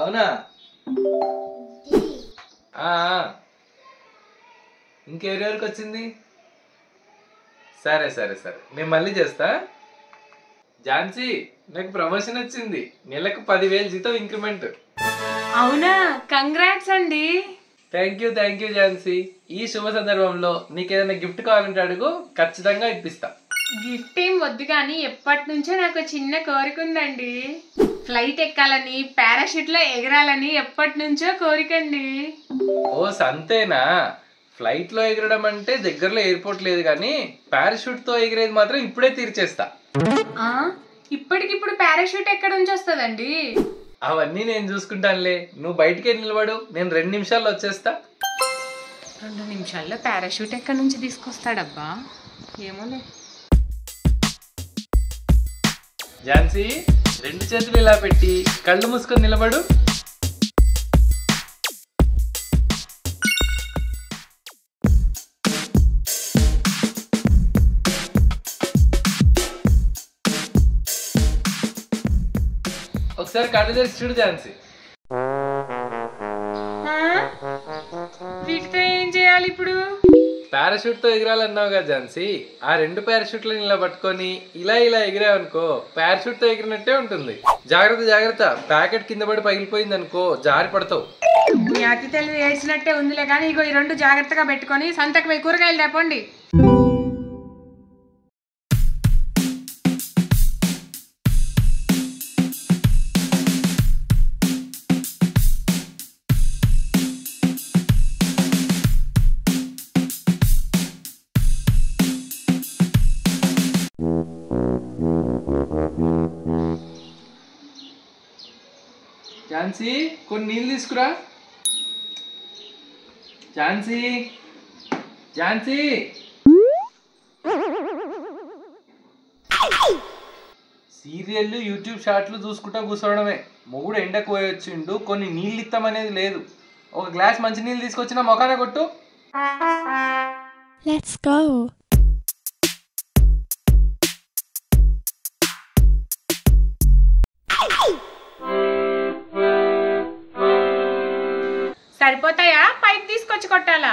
అవునా? ఇంకెవరెవరికి వచ్చింది? సరే సరే సరే, నేను మళ్ళీ చేస్తా. ఝాన్సీ, నాకు ప్రమోషన్ వచ్చింది. నెలకు 10,000 జీతం ఇంక్రిమెంట్. అవునా? కంగ్రాట్స్ అండి. Thank you Jhansi. ఈ శుభ సందర్భంలో నీకేదైనా గిఫ్ట్ కావాలంటే అడుగు, ఖచ్చితంగా ఇప్పిస్తా. గిఫ్ట్ ఏం వద్దు కానీ ఎప్పటి నుంచో నాకు చిన్న కోరిక ఉందండి. ఫ్లైట్ ఎక్కాలని, పారాషూట్ లో ఎగరాలని ఎప్పటి నుంచో కోరికండి. ఓ సంతేనా? ఫ్లైట్ లో ఎగరడం అంటే దగ్గరలో ఎయిర్పోర్ట్ లేదు కానీ పారాషూట్ తో ఎగిరేది మాత్రం ఇప్పుడే తీర్చేస్తా. ఇప్పటికిప్పుడు పారాషూట్ ఎక్కడ నుంచి వస్తుందండి? అవన్నీ నేను చూసుకుంటానులే, నువ్వు బయటికే నిలబడు, నేను 2 నిమిషాల్లో వచ్చేస్తా. 2 నిమిషాల్లో పారాషూట్ ఎక్కడి నుంచి తీసుకొస్తాడబ్బా? ఏమోలే. ఝాన్సీ, 2 చేతులు ఇలా పెట్టి కళ్ళు మూసుకొని నిలబడు. ఒకసారి కళ్ళు తెరిచి చూడు ఝాన్సీ. వీటితో ఏం చేయాలి ఇప్పుడు? పారాషూట్ తో ఎగరాలన్నావు కదా ఝాన్సీ, ఆ 2 పారాషూట్లను ఇలా పట్టుకొని ఇలా ఇలా ఎగిరావనుకో పారాషూట్ తో ఎగిరినట్టే ఉంటుంది. జాగ్రత్త జాగ్రత్త, ప్యాకెట్ కింద పడి పగిలిపోయింది అనుకో జారి పడతావు. మీ అతి తెలివి ఏడ్చినట్టే ఉందిలే కానీ ఇగో ఈ 2 జాగ్రత్తగా పెట్టుకొని సంతకు పోయి కూరగాయలు తేపండి. ఝాన్సీ, కొన్ని నీళ్ళు తీసుకురా. ఝాన్సీ ఝాన్సీ సీరియల్ యూట్యూబ్ షార్ట్లు చూసుకుంటా కూర్చోవడమే. మొగుడు ఎండకు పోయొచ్చిండు, కొన్ని నీళ్ళు ఇస్తామనేది లేదు. ఒక గ్లాస్ మంచి నీళ్ళు తీసుకొచ్చిన మొఖాన కొట్టు. Let's go. సరిపోతాయా? పైకి తీసుకొచ్చి కొట్టాలా?